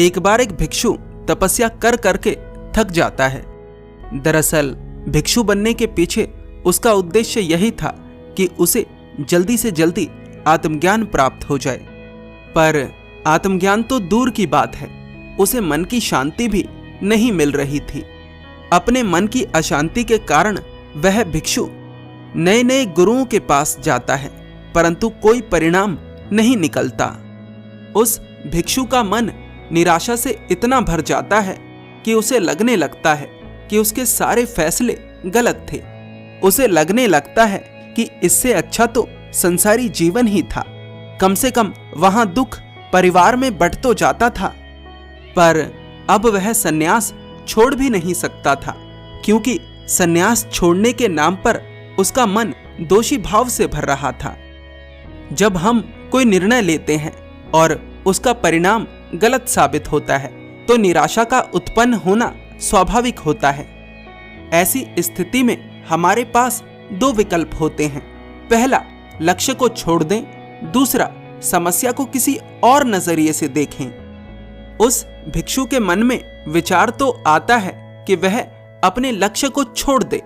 एक बार एक भिक्षु तपस्या कर करके थक जाता है। दरअसल भिक्षु बनने के पीछे उसका उद्देश्य यही था कि उसे जल्दी से जल्दी आत्मज्ञान प्राप्त हो जाए। पर आत्मज्ञान तो दूर की बात है, उसे मन की शांति भी नहीं मिल रही थी। अपने मन की अशांति के कारण वह भिक्षु नए नए गुरुओं के पास जाता है, परंतु कोई परिणाम नहीं निकलता। उस भिक्षु का मन निराशा से इतना भर जाता है कि उसे लगने लगता है कि उसके सारे फैसले गलत थे। उसे लगने लगता है कि इससे अच्छा तो संसारी जीवन ही था, कम से कम वहां दुख परिवार में बंट तो जाता था। पर अब वह सन्यास छोड़ भी नहीं सकता था, क्योंकि सन्यास छोड़ने के नाम पर उसका मन दोषी भाव से भर रहा था। जब हम कोई निर्णय लेते हैं और उसका परिणाम गलत साबित होता है तो निराशा का उत्पन्न होना स्वाभाविक होता है। ऐसी स्थिति में हमारे पास दो विकल्प होते हैं। पहला, लक्ष्य को छोड़ दें। दूसरा, समस्या को किसी और नजरिए से देखें। उस भिक्षु के मन में विचार तो आता है कि वह अपने लक्ष्य को छोड़ दे,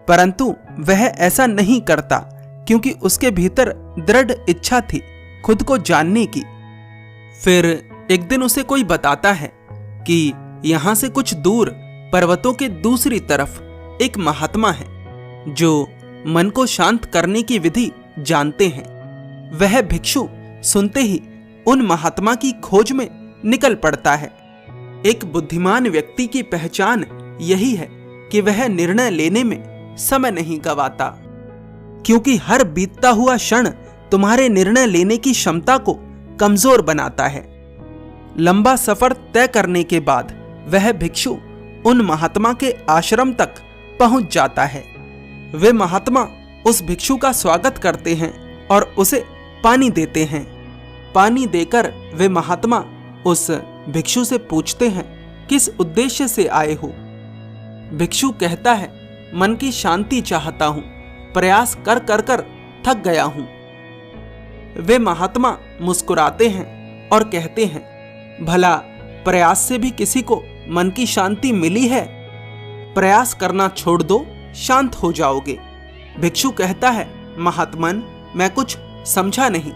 परंतु वह ऐसा नहीं करता, क्योंकि उसके भीतर दृढ़ इच्छा थी खुद को जानने की। फिर एक दिन उसे कोई बताता है कि यहां से कुछ दूर पर्वतों के दूसरी तरफ एक महात्मा है जो मन को शांत करने की विधि जानते हैं। वह भिक्षु सुनते ही उन महात्मा की खोज में निकल पड़ता है। एक बुद्धिमान व्यक्ति की पहचान यही है कि वह निर्णय लेने में समय नहीं गंवाता, क्योंकि हर बीतता हुआ क्षण तुम्हारे निर्णय लेने की क्षमता को कमजोर बनाता है। लंबा सफर तय करने के बाद वह भिक्षु उन महात्मा के आश्रम तक पहुंच जाता है। वे महात्मा उस भिक्षु का स्वागत करते हैं और उसे पानी देते हैं। पानी देकर वे महात्मा उस भिक्षु से पूछते हैं, किस उद्देश्य से आए हो? भिक्षु कहता है, मन की शांति चाहता हूं, प्रयास कर कर कर थक गया हूं। वे महात्मा मुस्कुराते हैं और कहते हैं, भला प्रयास से भी किसी को मन की शांति मिली है? प्रयास करना छोड़ दो, शांत हो जाओगे। भिक्षु कहता है, महात्मन, मैं कुछ समझा नहीं।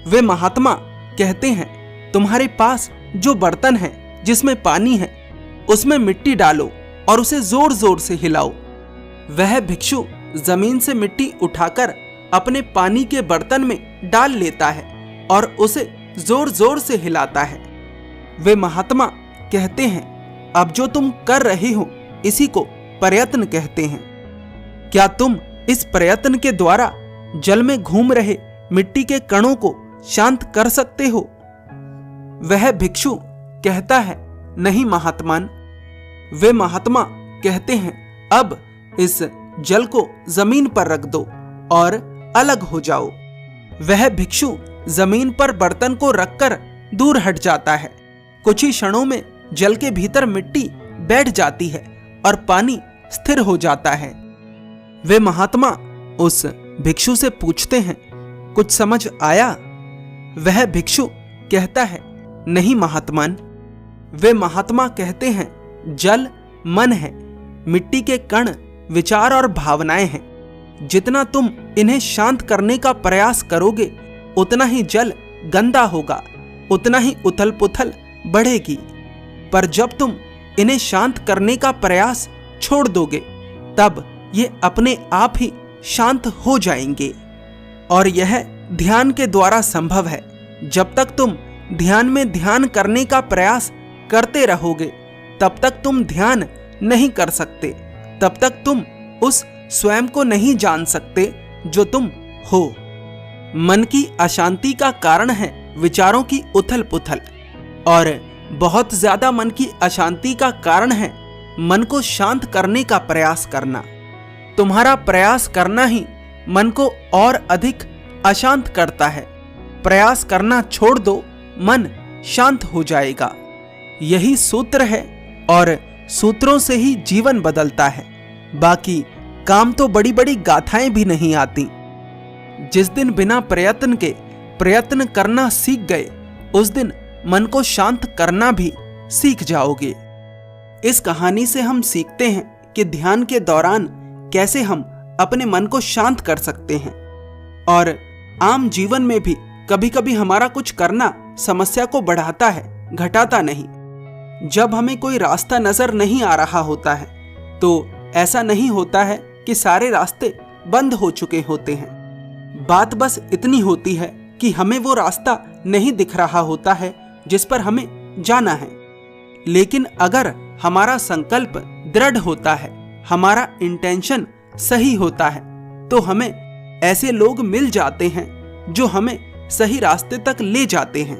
वे महात्मा कहते हैं, तुम्हारे पास जो बर्तन है जिसमें पानी है, उसमें मिट्टी डालो और उसे जोर जोर से हिलाओ। वह भिक्षु जमीन से मिट्टी उठाकर अपने पानी के बर्तन में डाल लेता है और उसे जोर जोर से हिलाता है। वे महात्मा कहते हैं, अब जो तुम कर रहे हो इसी को प्रयत्न कहते हैं। क्या तुम इस प्रयत्न के द्वारा जल में घूम रहे मिट्टी के कणों को शांत कर सकते हो? वह भिक्षु कहता है, नहीं महात्मान। वे महात्मा कहते हैं, अब इस जल को जमीन पर रख दो और अलग हो जाओ। वह भिक्षु जमीन पर बर्तन को रखकर दूर हट जाता है। कुछ ही क्षणों में जल के भीतर मिट्टी बैठ जाती है और पानी स्थिर हो जाता है। वे महात्मा उस भिक्षु से पूछते हैं, कुछ समझ आया? वह भिक्षु कहता है, नहीं महात्मान। वे महात्मा कहते हैं, जल मन है, मिट्टी के कण विचार और भावनाएं हैं। जितना तुम इन्हें शांत करने का प्रयास करोगे उतना ही जल गंदा होगा, उतना ही उथल पुथल बढ़ेगी। पर जब तुम इन्हें शांत करने का प्रयास छोड़ दोगे तब ये अपने आप ही शांत हो जाएंगे। और यह ध्यान के द्वारा संभव है। जब तक तुम ध्यान में ध्यान करने का प्रयास करते रहोगे तब तक तुम ध्यान नहीं कर सकते, तब तक तुम उस स्वयं को नहीं जान सकते जो तुम हो। मन की अशांति का कारण है विचारों की उथल पुथल, और बहुत ज्यादा मन की अशांति का कारण है मन को शांत करने का प्रयास करना। तुम्हारा प्रयास करना ही मन को और अधिक अशांत करता है। प्रयास करना छोड़ दो, मन शांत हो जाएगा। यही सूत्र है और सूत्रों से ही जीवन बदलता है। बाकी काम तो बड़ी बड़ी गाथाएं भी नहीं आती। जिस दिन बिना प्रयत्न के प्रयत्न करना सीख गए उस दिन मन को शांत करना भी सीख जाओगे। इस कहानी से हम सीखते हैं कि ध्यान के दौरान कैसे हम अपने मन को शांत कर सकते हैं, और आम जीवन में भी कभी कभी हमारा कुछ करना समस्या को बढ़ाता है, घटाता नहीं। जब हमें कोई रास्ता नजर नहीं आ रहा होता है तो ऐसा नहीं होता है कि सारे रास्ते बंद हो चुके होते हैं। बात बस इतनी होती है कि हमें वो रास्ता नहीं दिख रहा होता है जिस पर हमें जाना है। लेकिन अगर हमारा संकल्प दृढ़ होता है, हमारा इंटेंशन सही होता है, तो हमें ऐसे लोग मिल जाते हैं जो हमें सही रास्ते तक ले जाते हैं।